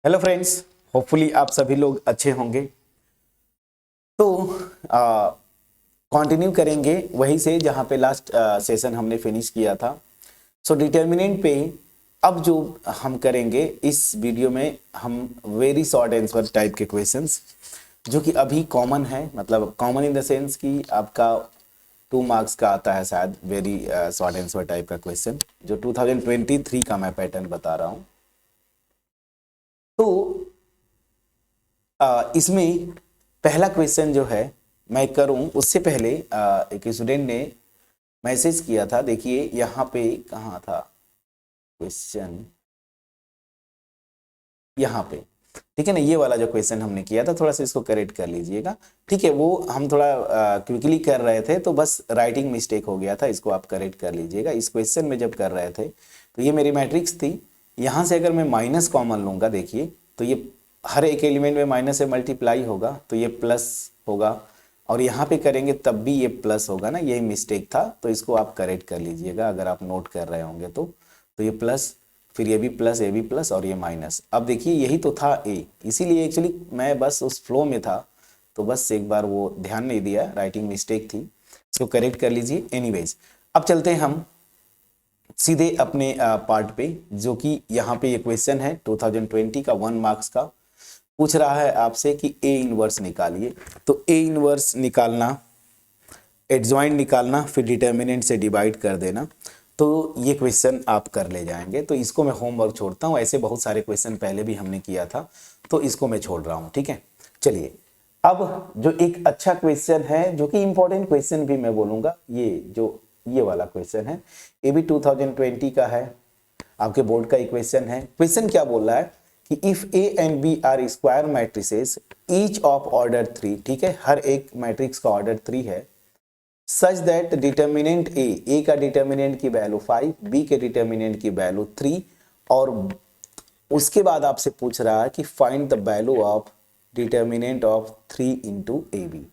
Hello friends, hopefully आप सभी लोग अच्छे होंगे। तो कंटिन्यू करेंगे वहीं से जहाँ पे लास्ट सेशन हमने फिनिश किया था। सो डिटर्मिनेंट पे अब जो हम करेंगे इस वीडियो में, हम वेरी शॉर्ट आंसर टाइप के क्वेश्चंस जो कि अभी कॉमन है, मतलब कॉमन इन द सेंस कि आपका 2 मार्क्स का आता है शायद, वेरी शॉर्ट आंसर टाइप का क्वेश्चन जो 2023 का मैं पैटर्न बता रहा हूँ। तो इसमें पहला क्वेश्चन जो है मैं करूं उससे पहले एक स्टूडेंट ने मैसेज किया था। देखिए यहाँ पे कहाँ था क्वेश्चन, यहाँ पे, ठीक है ना। ये वाला जो क्वेश्चन हमने किया था, थोड़ा सा इसको करेक्ट कर लीजिएगा, ठीक है। वो हम थोड़ा क्विकली कर रहे थे तो बस राइटिंग मिस्टेक हो गया था, इसको आप करेक्ट कर लीजिएगा। इस क्वेश्चन में जब कर रहे थे तो ये मेरी मैट्रिक्स थी। यहाँ से अगर मैं माइनस कॉमन लूँगा, देखिए तो ये हर एक एलिमेंट में माइनस से मल्टीप्लाई होगा तो ये प्लस होगा, और यहाँ पे करेंगे तब भी ये प्लस होगा ना, यही मिस्टेक था। तो इसको आप करेक्ट कर लीजिएगा अगर आप नोट कर रहे होंगे तो ये प्लस, फिर ये भी प्लस, ये भी प्लस और ये माइनस। अब देखिए यही तो था ए, इसीलिए एक्चुअली मैं बस उस फ्लो में था तो बस एक बार वो ध्यान नहीं दिया, राइटिंग मिस्टेक थी, इसको करेक्ट कर लीजिए। एनीवेज अब चलते हैं हम सीधे अपने पार्ट पे, जो कि यहाँ पे ये क्वेश्चन है 2020 का 1 मार्क्स का। पूछ रहा है आपसे कि ए इनवर्स निकालिए। तो ए इनवर्स निकालना, एडजॉइंट निकालना, फिर डिटर्मिनेंट से डिवाइड कर देना, तो ये क्वेश्चन आप कर ले जाएंगे। तो इसको मैं होमवर्क छोड़ता हूँ, ऐसे बहुत सारे क्वेश्चन पहले भी हमने किया था तो इसको मैं छोड़ रहा हूँ, ठीक है। चलिए अब जो एक अच्छा क्वेश्चन है, जो कि इंपॉर्टेंट क्वेश्चन भी मैं बोलूँगा, ये वाला क्वेश्चन है, ये भी 2020 का है, आपके बोर्ड का इक्वेशन है। क्वेश्चन क्या बोल रहा है कि if A and B are square matrices each of order 3, ठीक है, हर एक मैट्रिक्स का ऑर्डर 3 है, सच दैट डिटर्मिनेंट ए का डिटर्मिनेंट की वैल्यू 5, बी के डिटर्मिनेंट की वैल्यू 3, और उसके बाद आपसे पूछ रहा है कि find the value of determinant of 3 into A B.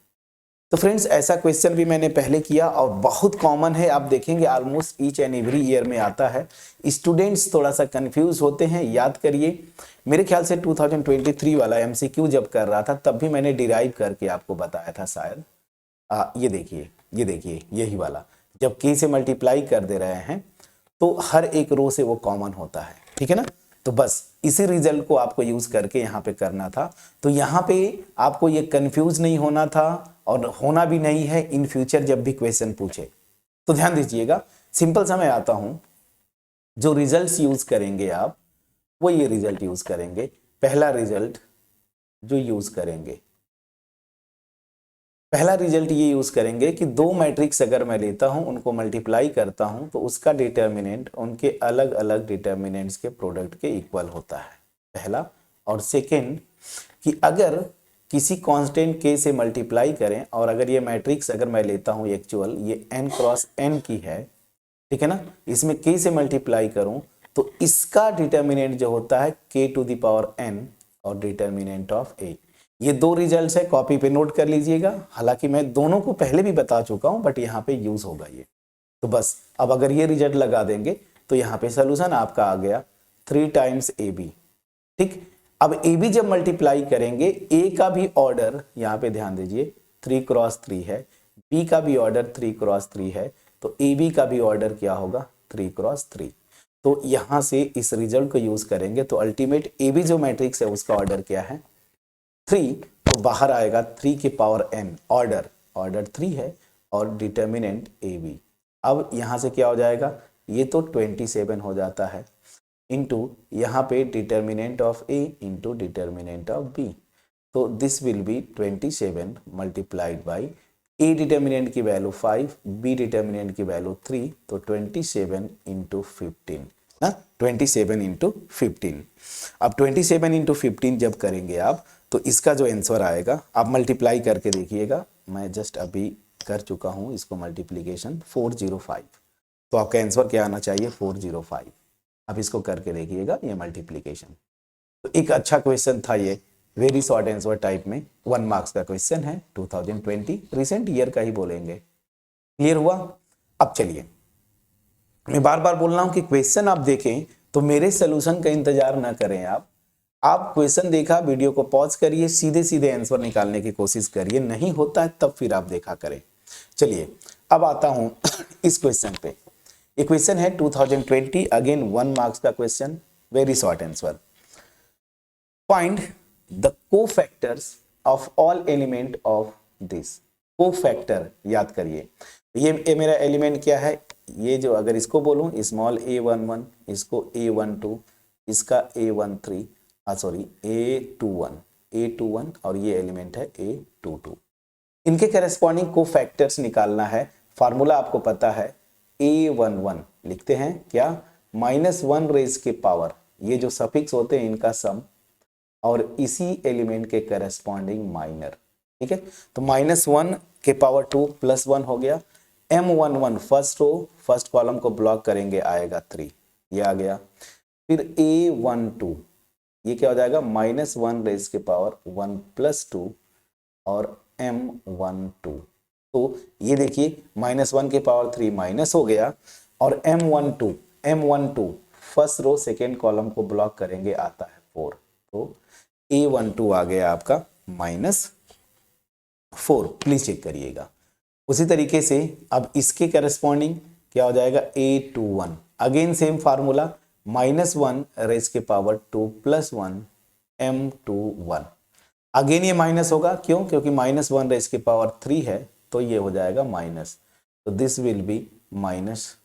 तो फ्रेंड्स ऐसा क्वेश्चन भी मैंने पहले किया और बहुत कॉमन है, आप देखेंगे almost each and every year में आता है। स्टूडेंट्स थोड़ा सा कंफ्यूज होते हैं, याद करिए मेरे ख्याल से 2023 वाला एमसीक्यू जब कर रहा था तब भी मैंने डिराइव करके आपको बताया था शायद। ये देखिए यही वाला, जब के से मल्टीप्लाई कर दे रहे हैं तो हर एक रो से वो कॉमन होता है, ठीक है ना। तो बस इसी रिजल्ट को आपको यूज करके यहाँ पे करना था। तो यहाँ पे आपको ये कंफ्यूज नहीं होना था और होना भी नहीं है इन फ्यूचर जब भी क्वेश्चन पूछे। तो ध्यान दीजिएगा, सिंपल सा मैं आता हूं, जो रिजल्ट्स यूज करेंगे आप वो ये रिजल्ट यूज करेंगे। पहला रिजल्ट जो यूज करेंगे, पहला रिजल्ट ये यूज करेंगे कि दो मैट्रिक्स अगर मैं लेता हूं, उनको मल्टीप्लाई करता हूं तो उसका डिटर्मिनेंट उनके अलग अलग डिटर्मिनेंट्स के प्रोडक्ट के इक्वल होता है, पहला। और सेकेंड कि अगर किसी कांस्टेंट के से मल्टीप्लाई करें और अगर ये मैट्रिक्स अगर मैं लेता हूं एक्चुअल ये n क्रॉस n की है, ठीक है ना, इसमें k से मल्टीप्लाई करूं तो इसका डिटर्मिनेंट जो होता है k to the power n और डिटर्मिनेंट ऑफ a। ये दो रिजल्ट्स है, कॉपी पे नोट कर लीजिएगा। हालांकि मैं दोनों को पहले भी बता चुका हूं बट यहाँ पे यूज होगा ये। तो बस अब अगर ये रिजल्ट लगा देंगे तो यहाँ पे सोल्यूशन आपका आ गया 3 टाइम्स ए बी, ठीक। अब ए बी जब मल्टीप्लाई करेंगे, ए का भी ऑर्डर यहाँ पे ध्यान दीजिए 3 क्रॉस 3 है, बी का भी ऑर्डर 3 क्रॉस 3 है, तो ए बी का भी ऑर्डर क्या होगा 3 क्रॉस 3। तो यहां से इस रिजल्ट को यूज करेंगे तो अल्टीमेट ए बी जो मैट्रिक्स है उसका ऑर्डर क्या है 3, तो बाहर आएगा 3 की पावर n, ऑर्डर 3 है और डिटर्मिनेंट ए बी। अब यहां से क्या हो जाएगा, ये तो 27 हो जाता है इंटू यहाँ पे determinant of A into determinant of B. तो this will be 27 multiplied by A determinant की वैल्यू 5, बी डिटर्मिनेंट की वैल्यू 3, तो 27 इंटू 15 ना, 27 इंटू 15। अब 27 इंटू 15 जब करेंगे आप तो इसका जो आंसर आएगा आप मल्टीप्लाई करके देखिएगा, मैं जस्ट अभी कर चुका हूं इसको मल्टीप्लीकेशन 405, तो आपका आंसर क्या आना चाहिए 405। अब इसको करके देखिएगा ये मल्टीप्लीकेशन। तो एक अच्छा क्वेश्चन था ये, वेरी शॉर्ट आंसर टाइप में 1 मार्क्स का क्वेश्चन है, 2020 रिसेंट ईयर का ही बोलेंगे। क्लियर हुआ। अब चलिए, मैं बार बार बोल रहा हूं कि क्वेश्चन आप देखें तो मेरे सोल्यूशन का इंतजार ना करें आप, आप क्वेश्चन देखा, वीडियो को पॉज करिए, सीधे सीधे आंसर निकालने की कोशिश करिए, नहीं होता है तब फिर आप देखा करें। चलिए अब आता हूं इस क्वेश्चन पे। ये क्वेश्चन है 2020, अगेन 1 मार्क्स का question, very short answer. Find the cofactors of all element of this. Cofactor याद करिए, ये मेरा एलिमेंट क्या है, ये जो अगर इसको बोलूं स्मॉल a11, इसको a12, इसका a13, सॉरी a21 और ये एलिमेंट है a22। इनके करस्पॉन्डिंग कोफैक्टर्स निकालना है। फार्मूला आपको पता है, a11 लिखते हैं क्या, -1 रेज के पावर, ये जो सफिक्स होते हैं इनका सम, और इसी एलिमेंट के करस्पॉन्डिंग माइनर। ठीक है, तो -1 के पावर 2 +1 हो गया। m11 first row first column को ब्लॉक करेंगे, आएगा 3, ये आ गया। फिर a12 ये क्या हो जाएगा, -1 रेज के पावर 1 + 2 और m12। तो ये देखिए -1 के पावर 3 माइनस हो गया, और m12 first row second column को ब्लॉक करेंगे, आता है 4। तो a12 आ गया आपका -4, प्लीज चेक करिएगा। उसी तरीके से अब इसके करस्पॉन्डिंग क्या हो जाएगा, a21, again same formula, -1 raise के पावर 2 + 1 m21। अगेन ये माइनस होगा, क्यों, क्योंकि -1 रेज के पावर 3 है, तो ये हो जाएगा माइनस, तो दिस विल बी माइनस।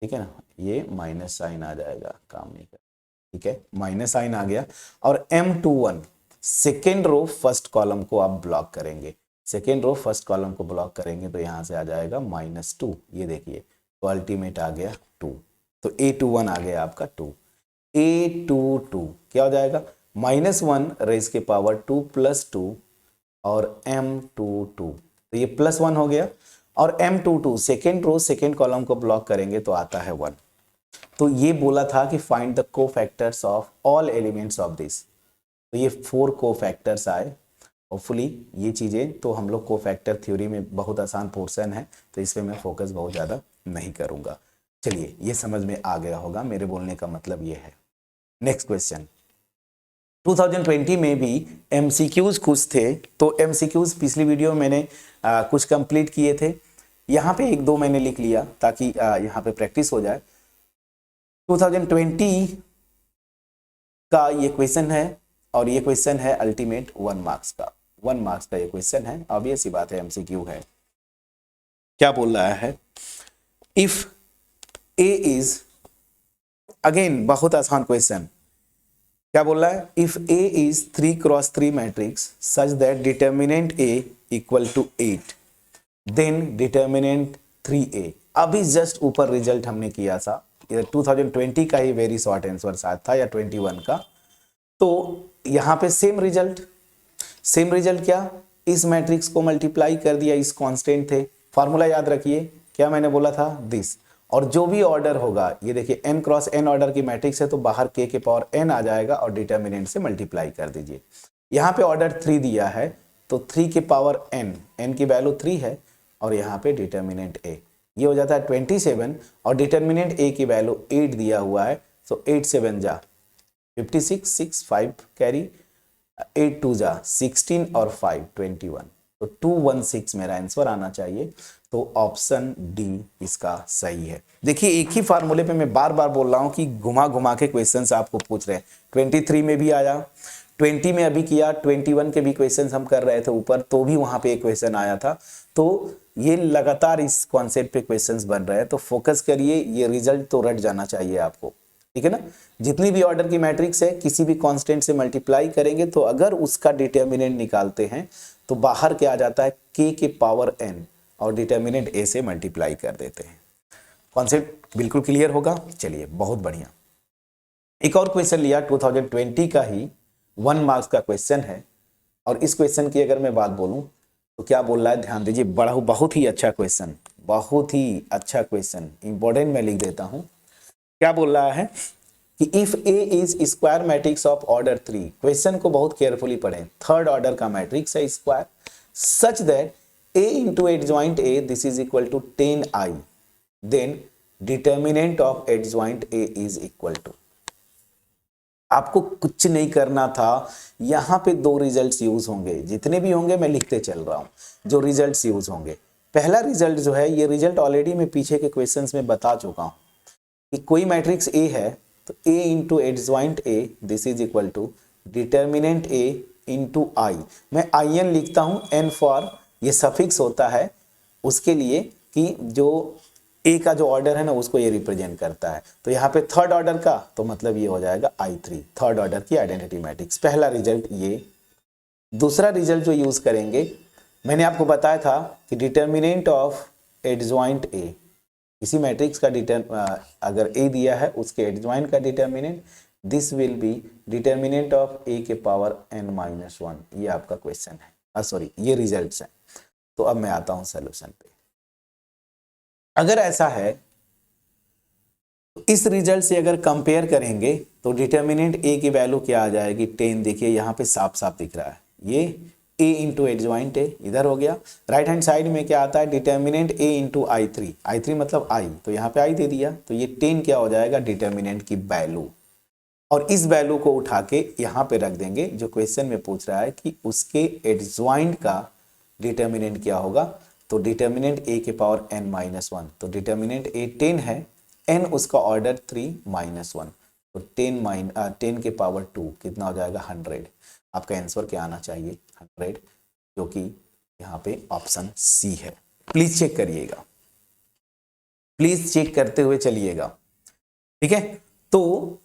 ठीक है ना, ये माइनस साइन आ जाएगा, काम नहीं कर, ठीक है, माइनस साइन आ गया। और m21 second row first column को आप ब्लॉक करेंगे, सेकेंड रो फर्स्ट कॉलम को ब्लॉक करेंगे तो यहां से आ जाएगा -2, ये देखिए, तो अल्टीमेट आ गया 2, तो a21 आ गया आपका 2। a22 क्या हो जाएगा, -1 रेज के पावर 2 + 2 और m22, तो ये +1 हो गया, और m22 second row second column को ब्लॉक करेंगे तो आता है 1। तो ये बोला था कि find the cofactors of all elements of this, तो ये 4 कोफैक्टर्स आए। होपफुली ये चीज़ें तो हम लोग कोफैक्टर थ्योरी में बहुत आसान पोर्शन है, तो इस पर मैं फोकस बहुत ज़्यादा नहीं करूँगा। चलिए ये समझ में आ गया होगा, मेरे बोलने का मतलब ये है। नेक्स्ट क्वेश्चन, 2020 में भी MCQs कुछ थे, तो MCQs पिछली वीडियो में मैंने कुछ कंप्लीट किए थे, यहाँ पे 1-2 मैंने लिख लिया ताकि यहाँ पे प्रैक्टिस हो जाए। 2020 का ये क्वेश्चन है, और ये क्वेश्चन है अल्टीमेट 1 मार्क्स का, 1 मार्क्स का ये क्वेश्चन है, ऑब्वियस सी बात है MCQ है। क्या बोल रहा है, इफ A इज, अगेन बहुत आसान क्वेश्चन, क्या बोल रहा है, if A is 3x3 matrix such that determinant A = 8, then determinant 3A। अभी जस्ट ऊपर रिजल्ट हमने किया था, 2020 का ही वेरी शॉर्ट आंसर शायद था, या 21 का। तो यहाँ पे सेम रिजल्ट क्या, इस मैट्रिक्स को मल्टीप्लाई कर दिया, इस कांस्टेंट थे, फार्मूला याद रखिए, क्या मैंने बोला था, दिस, और जो भी ऑर्डर होगा, ये देखिए n×n ऑर्डर की मैट्रिक्स है, तो बाहर k के पावर n आ जाएगा और डिटर्मिनेंट से मल्टीप्लाई कर दीजिए। यहाँ पे ऑर्डर 3 दिया है, तो 3 के पावर n की वैल्यू 3 है, और यहाँ पे डिटर्मिनेंट a, ये हो जाता है 27, और डिटर्मिनेंट a की वैल्यू 8 दिया हुआ है, तो 8 7 जा 56, 6 5 कैरी, 8 2 जा 16 और 5 21, तो 216 मेरा आंसर आना चाहिए। तो ऑप्शन डी इसका सही है। देखिए एक ही फार्मूले पे मैं बार बार बोल रहा हूं कि घुमा घुमा के क्वेश्चंस आपको पूछ रहे हैं। 23 में भी आया, 20 में अभी किया, 21 के भी क्वेश्चंस हम कर रहे थे ऊपर, तो भी वहां पे एक क्वेश्चन आया था। तो ये लगातार इस कॉन्सेप्ट पे क्वेश्चंस बन रहे हैं, तो फोकस करिए, ये रिजल्ट तो रट जाना चाहिए आपको, ठीक है ना। जितनी भी ऑर्डर की मैट्रिक्स है, किसी भी कांस्टेंट से मल्टीप्लाई करेंगे, तो अगर उसका डिटर्मिनेंट निकालते हैं तो बाहर क्या आ जाता है, k के पावर n, और डिटर्मिनेंट a से मल्टीप्लाई कर देते हैं। कॉन्सेप्ट बिल्कुल क्लियर होगा। चलिए बहुत बढ़िया, एक और क्वेश्चन लिया 2020 का ही 1 मार्क्स का क्वेश्चन है, और इस क्वेश्चन की अगर मैं बात बोलूं तो क्या बोल रहा है, ध्यान दीजिए, बहुत ही अच्छा क्वेश्चन, बहुत ही अच्छा क्वेश्चन, इंपॉर्टेंट मैं लिख देता हूं। क्या बोल रहा है कि if A is square matrix of order 3, question को बहुत केयरफुली पढ़ें, थर्ड ऑर्डर का मैट्रिक्स है square, such that A into adjoint A this is equal to 10i, then determinant of adjoint A is equal to, आपको कुछ नहीं करना था। यहाँ पे दो रिजल्ट्स यूज होंगे, जितने भी होंगे मैं लिखते चल रहा हूँ जो रिजल्ट्स यूज होंगे। पहला रिजल्ट जो है, ये रिजल्ट ऑलरेडी मैं पीछे के क्वेश्चंस में बता चुका हूँ कि कोई मैट्रिक्स ए है तो A into adjoint A this is equal to determinant A into I. मैं आई एन लिखता हूँ, एन फॉर ये सफिक्स होता है उसके लिए कि जो ए का जो ऑर्डर है ना उसको ये रिप्रेजेंट करता है। तो यहाँ पे थर्ड ऑर्डर का तो मतलब ये हो जाएगा I3, थर्ड ऑर्डर की आइडेंटिटी मैट्रिक्स। पहला रिजल्ट ये। दूसरा रिजल्ट जो यूज करेंगे, मैंने आपको बताया था कि डिटर्मिनेंट ऑफ एडजॉइंट ए, इसी मैट्रिक्स का अगर ए दिया है उसके एडजॉइंट का determinant, this will be determinant of A के पावर n-1। ये आपका क्वेश्चन है, सॉरी ये रिजल्ट्स है। तो अब मैं आता हूं सोल्यूशन पे। अगर ऐसा है तो इस रिजल्ट से अगर कंपेयर करेंगे तो डिटर्मिनेंट ए की वैल्यू क्या आ जाएगी 10। देखिए यहाँ पे साफ साफ दिख रहा है, ये a इंटू एडजॉइंट ए इधर हो गया। राइट हैंड साइड में क्या आता है, determinant a into I3, I3 मतलब I, तो यहाँ पे I दे दिया तो ये 10 क्या हो जाएगा डिटर्मिनेंट की वैल्यू। और इस वैल्यू को उठा के यहाँ पे रख देंगे। जो क्वेश्चन में पूछ रहा है कि उसके एडजॉइंट का डिटर्मिनेंट क्या होगा, तो डिटर्मिनेंट a के पावर n-1, तो डिटर्मिनेंट a 10 है, n उसका ऑर्डर 3-1, तो 10 के पावर 2 कितना हो जाएगा 100। आपका आंसर क्या आना चाहिए 100, जो कि यहाँ पे ऑप्शन सी है। प्लीज चेक करिएगा, प्लीज चेक करते हुए चलिएगा, ठीक है। तो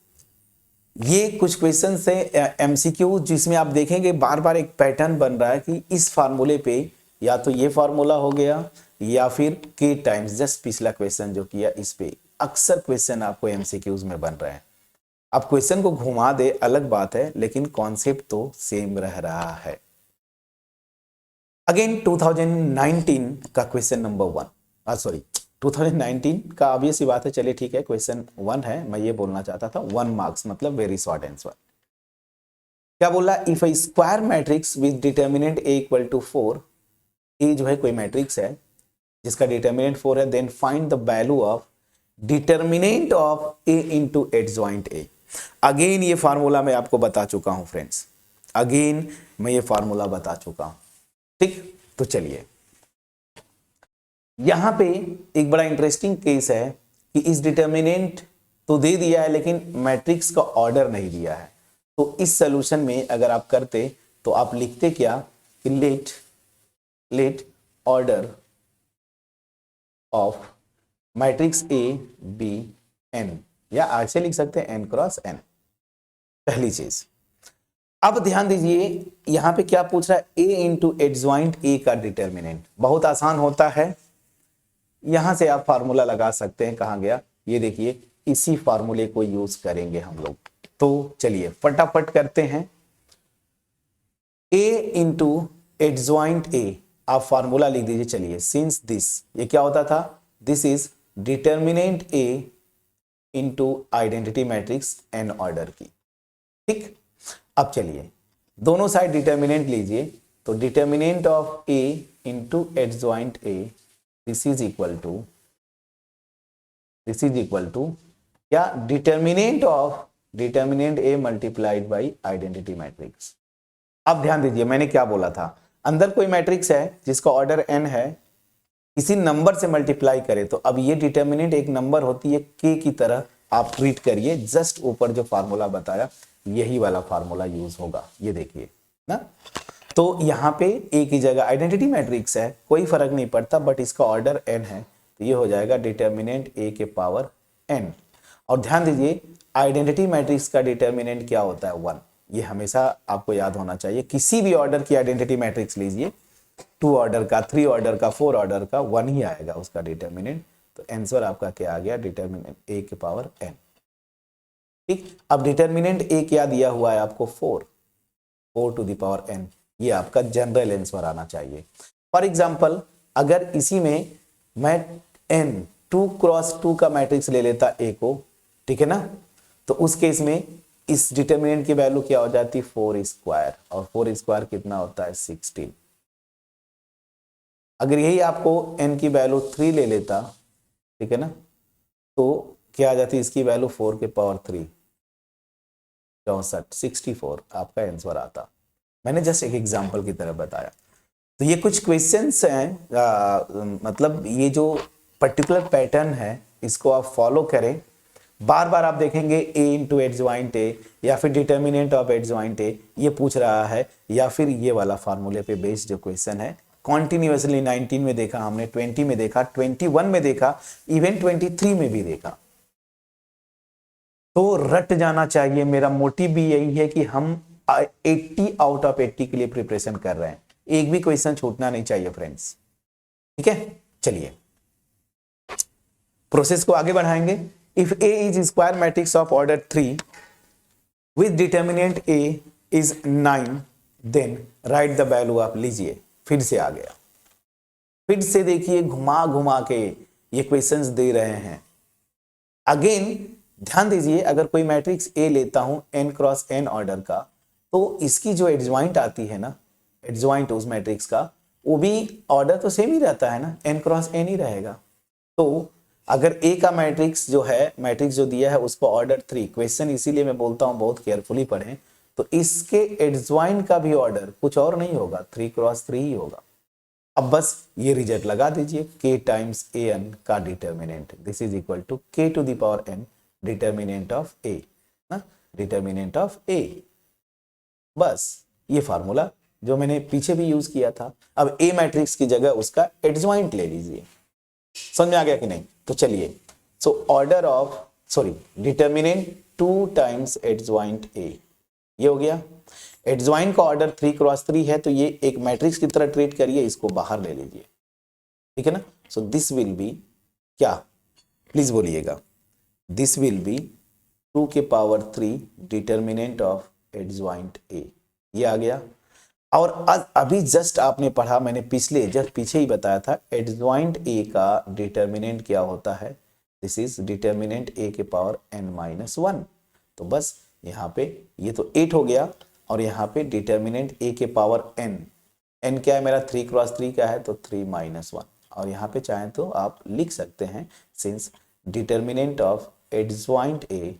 ये कुछ क्वेश्चन से एमसीक्यू जिसमें आप देखेंगे बार बार एक पैटर्न बन रहा है कि इस फार्मूले पे या तो ये फार्मूला हो गया या फिर के टाइम्स, जस्ट पिछला क्वेश्चन जो किया इस पे अक्सर क्वेश्चन आपको एमसीक्यूज में बन रहे हैं। अब क्वेश्चन को घुमा दे अलग बात है, लेकिन कॉन्सेप्ट तो सेम रह रहा है। अगेन 2019 का क्वेश्चन नंबर 1, सॉरी 2019 का ऑब्वियस सी बात है, चलिए ठीक है क्वेश्चन 1 है, मैं ये बोलना चाहता था 1 मार्क्स मतलब वेरी शॉर्ट आंसर। क्या बोला, if a square matrix with determinant A equal to 4, A जो है कोई मैट्रिक्स है जिसका डिटर्मिनेंट 4 है, then find the value of determinant of A into adjoint A. Again ये फार्मूला मैं आपको बता चुका हूं फ्रेंड्स, अगेन मैं ये फार्मूला बता चुका हूं, ठीक। तो चलिए यहां पे एक बड़ा इंटरेस्टिंग केस है कि इस डिटर्मिनेंट तो दे दिया है लेकिन मैट्रिक्स का ऑर्डर नहीं दिया है। तो इस सोल्यूशन में अगर आप करते तो आप लिखते क्या कि let order of matrix A B n, या ऐसे लिख सकते हैं n क्रॉस n, पहली चीज। अब ध्यान दीजिए यहां पे क्या पूछ रहा है, a इंटू एडजॉइंट ए का डिटर्मिनेंट। बहुत आसान होता है, यहां से आप फार्मूला लगा सकते हैं। कहां गया, ये देखिए इसी फार्मूले को यूज करेंगे हम लोग। तो चलिए फटाफट करते हैं। a इंटू एडजॉइंट ए, आप फार्मूला लिख दीजिए। चलिए सिंस दिस, ये क्या होता था, this is determinant A into identity matrix n order की, ठीक। अब चलिए दोनों साइड डिटर्मिनेंट लीजिए, तो determinant of A into adjoint A this is equal to क्या, determinant A multiplied by identity matrix. अब ध्यान दीजिए मैंने क्या बोला था, अंदर कोई मैट्रिक्स है जिसका ऑर्डर n है, इसी नंबर से मल्टीप्लाई करे तो अब ये डिटर्मिनेंट एक नंबर होती है k की तरह आप ट्रीट करिए। जस्ट ऊपर जो फार्मूला बताया यही वाला फार्मूला यूज होगा, ये देखिए ना। तो यहाँ पे a की जगह आइडेंटिटी मैट्रिक्स है, कोई फर्क नहीं पड़ता, बट इसका ऑर्डर n है, तो ये हो जाएगा डिटर्मिनेंट a के पावर n। और ध्यान दीजिए आइडेंटिटी मैट्रिक्स का डिटर्मिनेंट क्या होता है 1, ये हमेशा आपको याद होना चाहिए। किसी भी ऑर्डर की आइडेंटिटी मैट्रिक्स लीजिए, 2 ऑर्डर का, 3 ऑर्डर का, 4 ऑर्डर का, 1 ही आएगा उसका डिटर्मिनेंट। तो आंसर आपका क्या आ गया, डिटर्मिनेंट a के पावर n, ठीक। अब डिटर्मिनेंट a क्या दिया हुआ है आपको 4 टू द पावर n, ये आपका जनरल आंसर आना चाहिए। फॉर एग्जांपल अगर इसी में मैं n 2 क्रॉस 2 का मैट्रिक्स ले लेता a को, ठीक है ना, तो उस केस में इस डिटर्मिनेंट की वैल्यू क्या हो जाती 4 स्क्वायर, और 4 स्क्वायर कितना होता है 16। अगर यही आपको n की वैल्यू 3 ले लेता, ठीक है ना, तो क्या आ जाती इसकी वैल्यू 4 के पावर 3, 64 64 आपका आंसर आता। मैंने जस्ट एक एग्जांपल की तरह बताया। तो ये कुछ क्वेश्चंस हैं, मतलब ये जो पर्टिकुलर पैटर्न है इसको आप फॉलो करें। बार बार आप देखेंगे a इंटू एडजॉइंट ए, या फिर डिटर्मिनेंट ऑफ एडजॉइंट ए ये पूछ रहा है, या फिर ये वाला फार्मूले पे बेस्ड जो क्वेश्चन है कॉन्टिन्यूसली 19 में देखा हमने, 20 में देखा, 21 में देखा, इवन 23 में भी देखा। तो रट जाना चाहिए। मेरा मोटिव भी यही है कि हम 80 आउट ऑफ 80 के लिए प्रिपरेशन कर रहे हैं, एक भी क्वेश्चन छूटना नहीं चाहिए फ्रेंड्स। ठीक है, चलिए प्रोसेस को आगे बढ़ाएंगे। If A is square matrix of order 3 with determinant A is 9 then write the value of, लीजिए फिर से आ गया, फिर से देखिए घुमा घुमा के ये क्वेश्चंस दे रहे हैं। अगेन ध्यान दीजिए, अगर कोई मैट्रिक्स A लेता हूं n क्रॉस n ऑर्डर का, तो इसकी जो एडजॉइंट आती है ना, एडजॉइंट उस मैट्रिक्स का, वो भी ऑर्डर तो सेम ही रहता है ना, n क्रॉस n ही रहेगा। तो अगर A का मैट्रिक्स जो है, मैट्रिक्स जो दिया है उसको ऑर्डर 3, क्वेश्चन इसीलिए मैं बोलता हूं बहुत केयरफुली पढ़ें, तो इसके एडजॉइंट का भी ऑर्डर कुछ और नहीं होगा, 3 क्रॉस 3 ही होगा। अब बस ये रिजल्ट लगा दीजिए, k टाइम्स an का determinant, this is equal to k to the power n determinant of a, ना, डिटर्मिनेंट ऑफ a। बस ये फार्मूला जो मैंने पीछे भी यूज किया था। अब A मैट्रिक्स की जगह उसका एडजॉइंट ले लीजिए। समझ में आ गया कि नहीं? तो चलिए, so order of, sorry, determinant 2 times adjoint A, ये हो गया। एडजॉइंट का ऑर्डर 3 क्रॉस 3 है, तो ये एक मैट्रिक्स की तरह ट्रीट करिए, इसको बाहर ले लीजिए। ठीक है ना? सो दिस विल बी क्या, प्लीज बोलिएगा, दिस विल बी 2 के power 3 determinant of adjoint A, ये आ गया। और अभी जस्ट आपने पढ़ा, मैंने पिछले जस्ट पीछे ही बताया था, एडजॉइंट A का डिटर्मिनेंट क्या होता है, दिस इज डिटर्मिनेंट A के पावर n-1। तो बस यहाँ पे ये तो 8 हो गया, और यहाँ पे डिटर्मिनेंट A के पावर n क्या है मेरा, 3 क्रॉस 3 का है, तो 3-1, और यहाँ पे चाहें तो आप लिख सकते हैं, since determinant of adjoint A,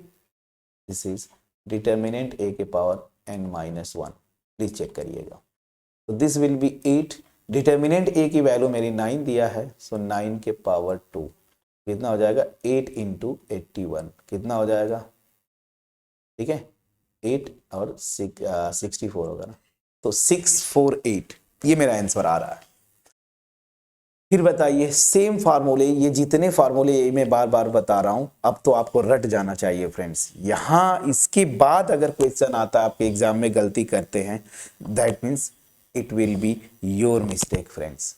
this is determinant A के पावर n-1, प्लीज चेक करिएगा। तो this will B 8, determinant A की वैल्यू मेरी 9 दिया है, सो 9 के पावर 2 कितना हो जाएगा, 8 इंटू 81 कितना हो जाएगा, ठीक है, 8 और 64 होगा ना, तो 648, ये मेरा आंसर आ रहा है। फिर बताइए, सेम फार्मूले, ये जितने फार्मूले मैं बार बार बता रहा हूं, अब तो आपको रट जाना चाहिए फ्रेंड्स। यहां इसके बाद अगर क्वेश्चन आता है आपके एग्जाम में, गलती करते हैं, that means it will be your mistake friends.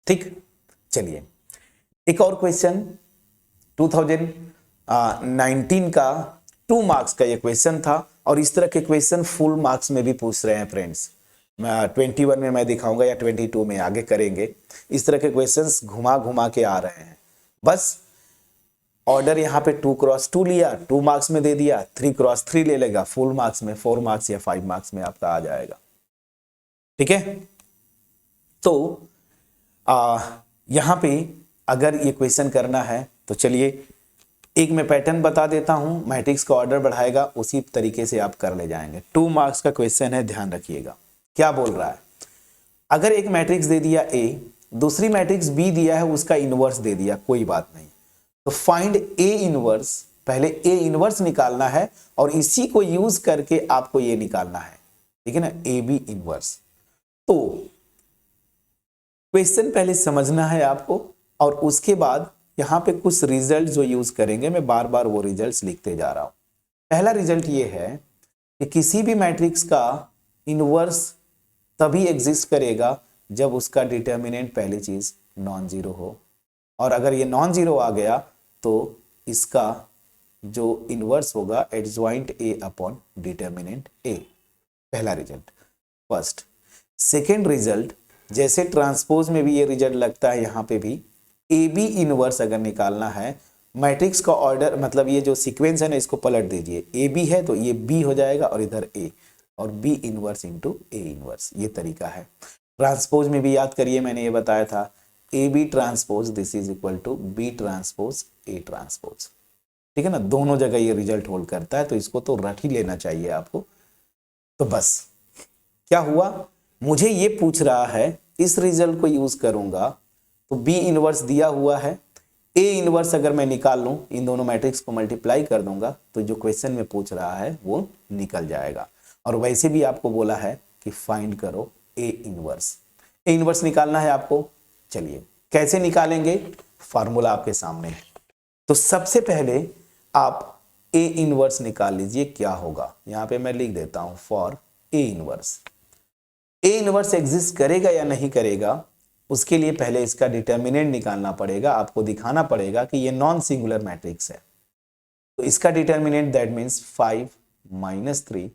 ठीक, चलिए एक और क्वेश्चन 2019 का 2 मार्क्स का ये क्वेश्चन था, और इस तरह के क्वेश्चन फुल मार्क्स में भी पूछ रहे हैं फ्रेंड्स। 21 में मैं दिखाऊंगा, या 22 में आगे करेंगे। इस तरह के क्वेश्चंस घुमा घुमा के आ रहे हैं। बस ऑर्डर यहाँ पे 2 क्रॉस 2 लिया, 2 मार्क्स में दे दिया, 3 क्रॉस 3 ले लेगा, फुल मार्क्स में 4 मार्क्स या 5 मार्क्स में आपका आ जाएगा। ठीक है, तो यहाँ पे अगर ये क्वेश्चन करना है तो चलिए एक मैं पैटर्न बता देता हूं, मैट्रिक्स का ऑर्डर बढ़ाएगा, उसी तरीके से आप कर ले जाएंगे। 2 मार्क्स का क्वेश्चन है, ध्यान रखिएगा। क्या बोल रहा है, अगर एक मैट्रिक्स दे दिया A, दूसरी मैट्रिक्स B दिया है, उसका इनवर्स दे दिया, कोई बात नहीं, तो फाइंड A इनवर्स, पहले A इनवर्स निकालना है, और इसी को यूज करके आपको ये निकालना है, ठीक है ना, AB इनवर्स। तो क्वेश्चन पहले समझना है आपको, और उसके बाद यहां पे कुछ रिजल्ट जो यूज करेंगे, मैं बार बार वो रिजल्ट्स लिखते जा रहा हूं। पहला रिजल्ट ये है कि किसी भी मैट्रिक्स का इनवर्स तभी एग्जिस्ट करेगा जब उसका डिटर्मिनेंट पहली चीज नॉन जीरो हो, और अगर ये नॉन जीरो आ गया तो इसका जो इनवर्स होगा adjoint A upon determinant A। पहला रिजल्ट, फर्स्ट। सेकेंड रिजल्ट, जैसे ट्रांसपोज में भी ये रिजल्ट लगता है, यहाँ पे भी AB इनवर्स अगर निकालना है, मैट्रिक्स का ऑर्डर, मतलब ये जो सीक्वेंस है ना, इसको पलट दीजिए, AB है तो ये B हो जाएगा, और इधर A, और B inverse into A inverse, ये तरीका है। ट्रांसपोज में भी याद करिए, मैंने ये बताया था, AB transpose this is equal to B transpose A transpose. ठीक है ना, दोनों जगह ये रिजल्ट होल्ड करता है, तो इसको तो रट ही लेना चाहिए आपको। तो बस क्या हुआ, मुझे ये पूछ रहा है इस रिजल्ट को यूज करूंगा तो बी इनवर्स दिया हुआ है, ए इनवर्स अगर मैं निकाल लूं, इन दोनों मैट्रिक्स को मल्टीप्लाई कर दूंगा तो जो क्वेश्चन में पूछ रहा है वो निकल जाएगा। और वैसे भी आपको बोला है कि फाइंड करो ए इनवर्स, ए इनवर्स निकालना है आपको। चलिए कैसे निकालेंगे, फार्मूला आपके सामने है। तो सबसे पहले आप ए इनवर्स निकाल लीजिए, क्या होगा यहां पे मैं लिख देता हूं for A inverse. A inverse exist करेगा या नहीं करेगा, उसके लिए पहले इसका डिटर्मिनेंट निकालना पड़ेगा, आपको दिखाना पड़ेगा कि ये नॉन सिंगुलर मैट्रिक्स है। तो इसका डिटर्मिनेंट दैट मीन्स 5 -3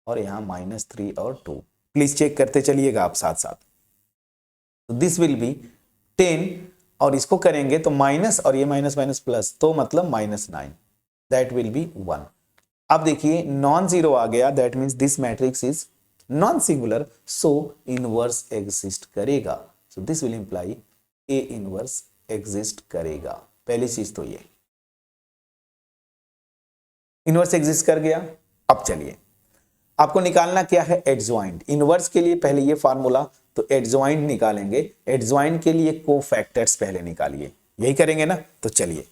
और यहां -3 और 2। प्लीज चेक करते चलिएगा आप साथ साथ। तो दिस विल बी 10 और इसको करेंगे तो माइनस और ये माइनस माइनस प्लस, तो मतलब -9, दैट विल बी 1। अब देखिए नॉन जीरो आ गया, that means this matrix is non singular, so inverse exist करेगा। So this will imply A inverse exist करेगा। पहली चीज तो ये इनवर्स एग्जिस्ट कर गया। अब चलिए आपको निकालना क्या है, एडजॉइंट। इनवर्स के लिए पहले ये फार्मूला, तो एडजॉइंट निकालेंगे। एडजॉइंट के लिए कोफैक्टर्स पहले निकालिए, यही करेंगे ना। तो चलिए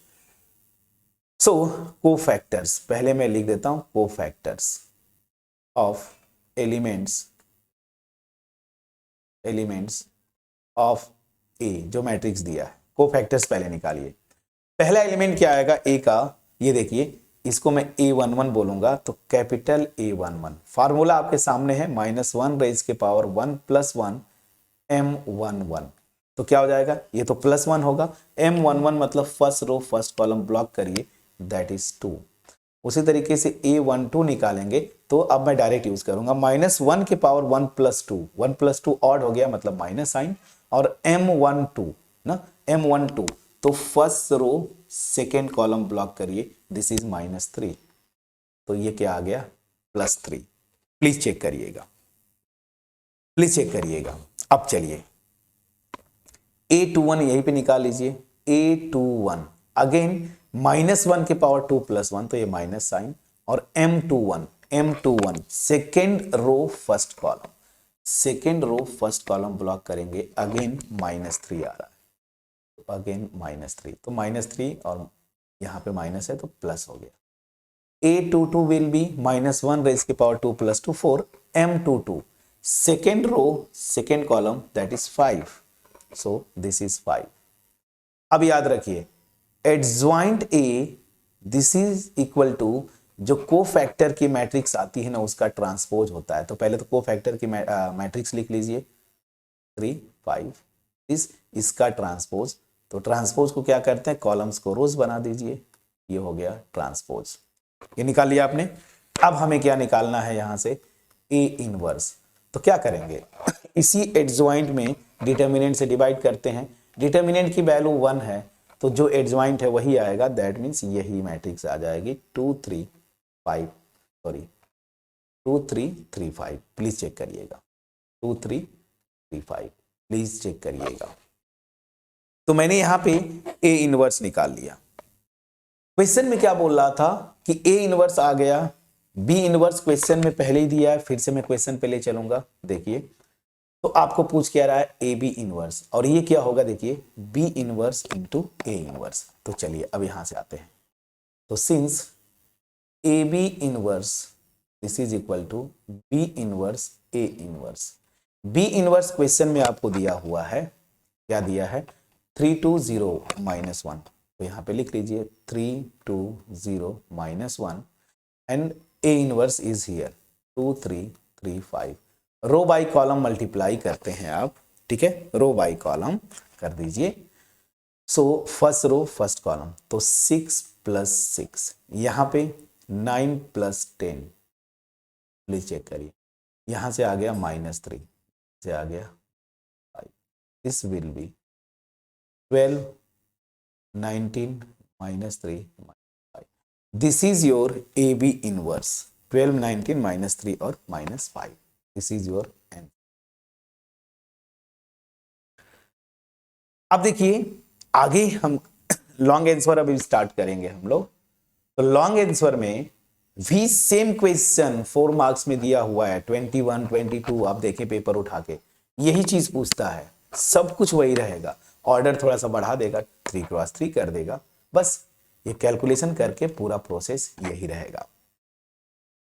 सो कोफैक्टर्स पहले मैं लिख देता हूं, कोफैक्टर्स ऑफ एलिमेंट्स ऑफ ए, जो मैट्रिक्स दिया है, कोफैक्टर्स पहले निकालिए। पहला एलिमेंट क्या आएगा ए का, ये देखिए इसको मैं A11 बोलूंगा, तो कैपिटल A11 फार्मूला आपके सामने है, -1 रेज के पावर 1 + 1 M11। तो क्या हो जाएगा, ये तो +1 होगा, M11 मतलब first row first column block करिए, दैट इज 2। उसी तरीके से A12 निकालेंगे, तो अब मैं डायरेक्ट यूज करूंगा, -1 के पावर 1 + 2, 1 + 2 ऑड हो गया मतलब माइनस साइन, और M12 ना, M12 तो first row second column block करिए, दिस इज -3, तो ये क्या आ गया +3। प्लीज चेक करिएगा, प्लीज चेक करिएगा। अब चलिए A21 यहीं पे निकाल लीजिए, A21 अगेन -1 के पावर 2 + 1, तो ये माइनस साइन, और M21 second row first column, second row first column block करेंगे, अगेन -3 आ रहा है, तो अगेन -3, तो -3 और यहां पे माइनस है तो प्लस हो गया। A22 विल बी -1 रेज के power 2 + 2 4, M22 second row second column that is 5, so this is 5। अब याद रखिए adjoint A this is equal to जो कोफैक्टर की मैट्रिक्स आती है ना उसका ट्रांसपोज होता है। तो पहले तो कोफैक्टर की मैट्रिक्स लिख लीजिए 3 5 इसका ट्रांसपोज, तो ट्रांसपोज को क्या करते हैं, कॉलम्स को रोज बना दीजिए, ये हो गया ट्रांसपोज, ये निकाल लिया आपने। अब हमें क्या निकालना है यहां से, ए इनवर्स। तो क्या करेंगे इसी एडजॉइंट में डिटर्मिनेंट से डिवाइड करते हैं, डिटर्मिनेंट की वैल्यू 1 है तो जो एडजॉइंट है वही आएगा, दैट मीन्स यही मैट्रिक्स आ जाएगी 2 3 5 सॉरी 2 3 3 5। प्लीज चेक करिएगा 2 3 3 5, प्लीज चेक करिएगा। तो मैंने यहां पे ए इनवर्स निकाल लिया। क्वेश्चन में क्या बोल रहा था कि ए इनवर्स आ गया, बी इनवर्स क्वेश्चन में पहले ही दिया है, फिर से मैं क्वेश्चन पे ले चलूंगा। देखिए तो आपको पूछ क्या रहा है, ए बी इनवर्स, और ये क्या होगा देखिए B inverse into A inverse. तो चलिए अब यहां से आते हैं, तो since A B inverse this is equal to B inverse A inverse. B inverse question में आपको दिया हुआ है, क्या दिया है 3 2 0 -1, तो यहां पे लिख लीजिए 3 2 0 -1 and A inverse is here 2 3 3 5। Row by column multiply करते हैं आप, ठीक है, रो बाई कॉलम कर दीजिए। So first row first column, तो 6 + 6, यहां पे 9 + 10, प्लीज चेक करिए, यहां से आ गया -3 से आ गया 5, this will be 12 19 -3 5। This is your A B inverse, 12 19 -3 और -5, दिस इज योर एन। अब देखिए आगे हम लॉन्ग आंसर अभी स्टार्ट करेंगे हम लोग। तो लॉन्ग आंसर में भी सेम क्वेश्चन 4 मार्क्स में दिया हुआ है, 21, 22, आप देखें पेपर उठा के यही चीज पूछता है, सब कुछ वही रहेगा, ऑर्डर थोड़ा सा बढ़ा देगा, 3x3 कर देगा, बस ये कैलकुलेशन करके पूरा प्रोसेस यही रहेगा।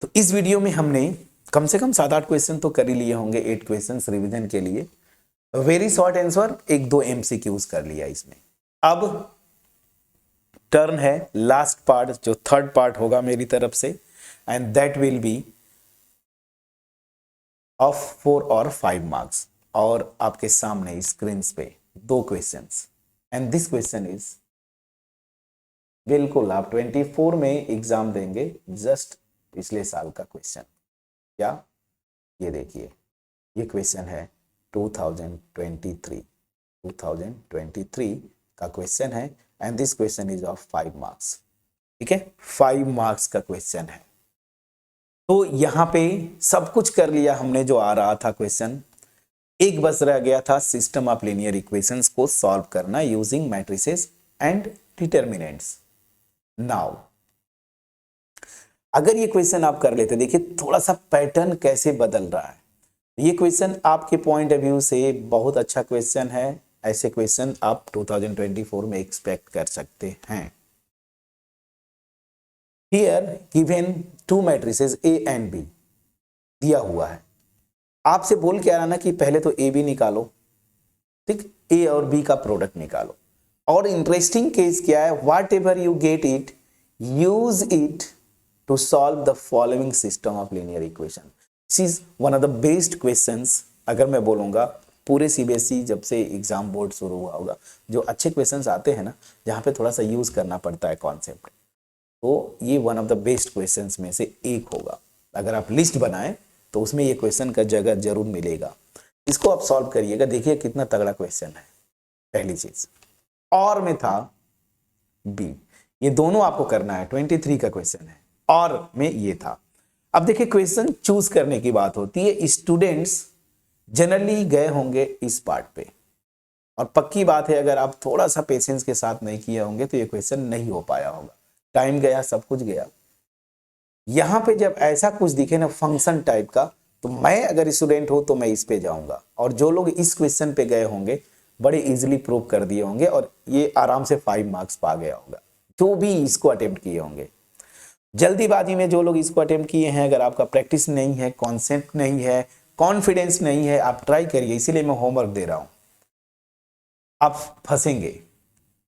तो इस वीडियो में हमने कम से कम 7-8 क्वेश्चन तो कर ही लिए होंगे, 8 क्वेश्चन रिविजन के लिए, वेरी शॉर्ट आंसर, 1-2 MCQs कर लिया इसमें। अब टर्न है लास्ट पार्ट, जो थर्ड पार्ट होगा मेरी तरफ से, and that will be of 4 और 5 मार्क्स। और आपके सामने स्क्रीन पे 2 questions, and this question is बिल्कुल आप 24 में एग्जाम देंगे, जस्ट पिछले साल का क्वेश्चन। क्या? ये देखिए, ये क्वेश्चन है 2023 का क्वेश्चन है, and this question is of 5 marks. ठीक है, 5 मार्क्स का क्वेश्चन है। तो यहां पे सब कुछ कर लिया हमने जो आ रहा था क्वेश्चन, एक बस रह गया था सिस्टम ऑफ लीनियर इक्वेशंस को सॉल्व करना using matrices and determinants. Now अगर ये क्वेश्चन आप कर लेते, देखिए थोड़ा सा पैटर्न कैसे बदल रहा है। ये क्वेश्चन आपके पॉइंट ऑफ व्यू से बहुत अच्छा क्वेश्चन है, ऐसे क्वेश्चन आप 2024 में एक्सपेक्ट कर सकते हैं। Here given 2 matrices A and B दिया हुआ है, आपसे बोल के आ रहा ना कि पहले तो A B निकालो, ठीक, A और B का प्रोडक्ट निकालो। और इंटरेस्टिंग केस क्या है, what ever you get it, use it to solve the following system of linear equation. This is one of the best questions, अगर मैं बोलूँगा पूरे CBSE जब से एग्जाम बोर्ड शुरू हुआ होगा, जो अच्छे क्वेश्चंस आते हैं ना, जहाँ पे थोड़ा सा यूज करना पड़ता है कॉन्सेप्ट, तो ये one of the best questions में से एक होगा। अगर आप लिस्ट बनाएं तो उसमें ये क्वेश्चन का जगह जरूर मिलेगा। इसको आप सॉल्व करिएगा, देखिए कितना तगड़ा क्वेश्चन है। पहली चीज, और में था B, ये दोनों आपको करना है, 23 का क्वेश्चन है, और में ये था। अब देखिए क्वेश्चन चूज करने की बात होती है, स्टूडेंट्स जनरली गए होंगे इस पार्ट पे, और पक्की बात है अगर आप थोड़ा सा पेशेंस के साथ नहीं किए होंगे तो ये क्वेश्चन नहीं हो पाया होगा, टाइम गया, सब कुछ गया। यहां पे जब ऐसा कुछ दिखे ना फंक्शन टाइप का, तो मैं अगर स्टूडेंट हो तो मैं इस पे जाऊंगा, और जो लोग इस क्वेश्चन पे गए होंगे बड़े इजिली प्रूव कर दिए होंगे, और ये आराम से 5 मार्क्स पा गया होगा, जो भी इसको अटेम्प्ट किए होंगे। जल्दीबाजी में जो लोग इसको अटेम्प्ट किए हैं, अगर आपका प्रैक्टिस नहीं है, कॉन्सेप्ट नहीं है, कॉन्फिडेंस नहीं है, आप ट्राई करिए, इसीलिए मैं होमवर्क दे रहा हूं, आप फंसेंगे,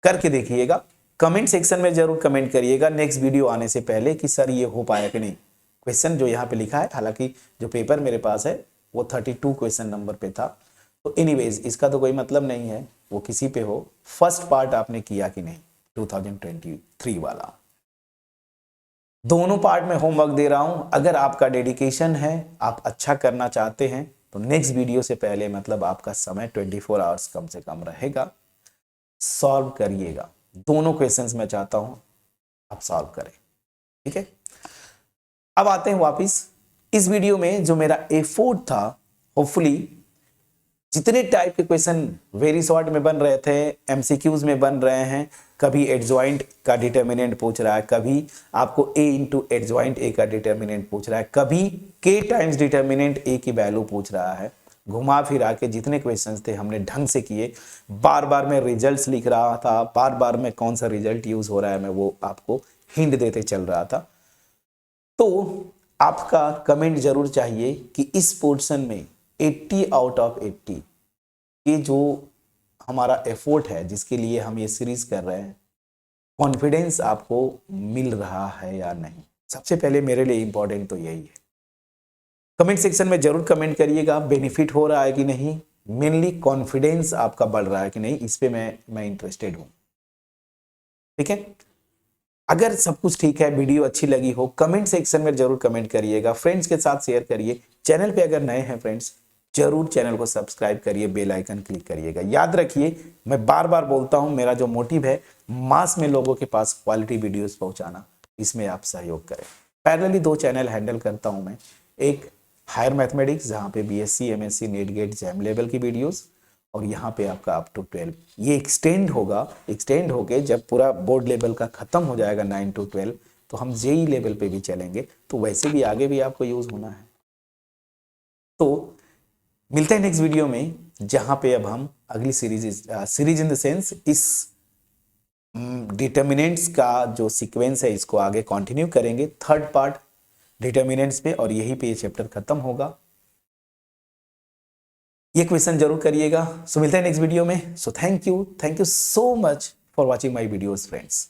करके देखिएगा। कमेंट सेक्शन में जरूर कमेंट करिएगा नेक्स्ट वीडियो आने से पहले कि सर ये हो पाया कि नहीं। क्वेश्चन जो यहाँ पे लिखा है, हालांकि जो पेपर मेरे पास है वो 32 क्वेश्चन नंबर पे था, तो एनीवेज इसका तो कोई मतलब नहीं है, वो किसी पे हो। फर्स्ट पार्ट आपने किया कि नहीं 2023 वाला, दोनों पार्ट में होमवर्क दे रहा हूं। अगर आपका डेडिकेशन है, आप अच्छा करना चाहते हैं, तो नेक्स्ट वीडियो से पहले, मतलब आपका समय 24 आवर्स कम से कम रहेगा, सॉल्व करिएगा। दोनों क्वेश्चंस मैं चाहता हूं आप सॉल्व करें, ठीक है। अब आते हैं वापिस इस वीडियो में, जो मेरा एफर्ट था, होपफुली जितने टाइप के क्वेश्चन वेरी शॉर्ट में बन रहे थे, MCQs में बन रहे हैं, कभी एडजॉइंट का डिटर्मिनेंट पूछ रहा है, कभी आपको A इंटू एडजॉइंट A का डिटर्मिनेंट पूछ रहा है, कभी K टाइम्स डिटर्मिनेंट A की वैल्यू पूछ रहा है। घुमा फिरा के जितने क्वेश्चंस थे हमने ढंग से किए, बार बार मैं रिजल्ट्स लिख रहा था, बार बार में कौन सा रिजल्ट यूज हो रहा है मैं वो आपको हिंट देते चल रहा था। तो आपका कमेंट जरूर चाहिए कि इस पोर्शन में 80 आउट ऑफ 80 ये जो हमारा एफर्ट है, जिसके लिए हम ये सीरीज कर रहे हैं, कॉन्फिडेंस आपको मिल रहा है या नहीं। सबसे पहले मेरे लिए इंपॉर्टेंट तो यही है। कमेंट सेक्शन में जरूर कमेंट करिएगा, बेनिफिट हो रहा है कि नहीं, मेनली कॉन्फिडेंस आपका बढ़ रहा है कि नहीं, इस पे मैं इंटरेस्टेड हूं, ठीक है। अगर सब कुछ ठीक है, वीडियो अच्छी लगी हो, कमेंट सेक्शन में जरूर कमेंट करिएगा, फ्रेंड्स के साथ शेयर करिए। चैनल पे अगर नए हैं फ्रेंड्स, जरूर चैनल को सब्सक्राइब करिए, बेल आइकन क्लिक करिएगा। याद रखिए, मैं बार बार बोलता हूं, मेरा जो मोटिव है मास में लोगों के पास क्वालिटी वीडियोस पहुंचाना, इसमें आप सहयोग करें। पैरेलली 2 चैनल हैंडल करता हूं मैं, एक हायर मैथमेटिक्स जहां पे BSc MSc NET GATE JAM level की वीडियोस, और यहाँ पे आपका अप टू 12। ये एक्सटेंड होके जब पूरा बोर्ड लेवल का खत्म हो जाएगा 9 to 12, तो हम जेई लेवल पे भी चलेंगे, तो वैसे भी आगे भी आपको यूज होना है। तो मिलते हैं नेक्स्ट वीडियो में, जहां पे अब हम अगली सीरीज इन द सेंस इस डिटर्मिनेंट्स का जो सीक्वेंस है इसको आगे कंटिन्यू करेंगे, थर्ड पार्ट डिटर्मिनेंट्स पे, और यही पे ये चैप्टर खत्म होगा। ये क्वेश्चन जरूर करिएगा। सो मिलते हैं नेक्स्ट वीडियो में। So thank you so much for watching my videos friends.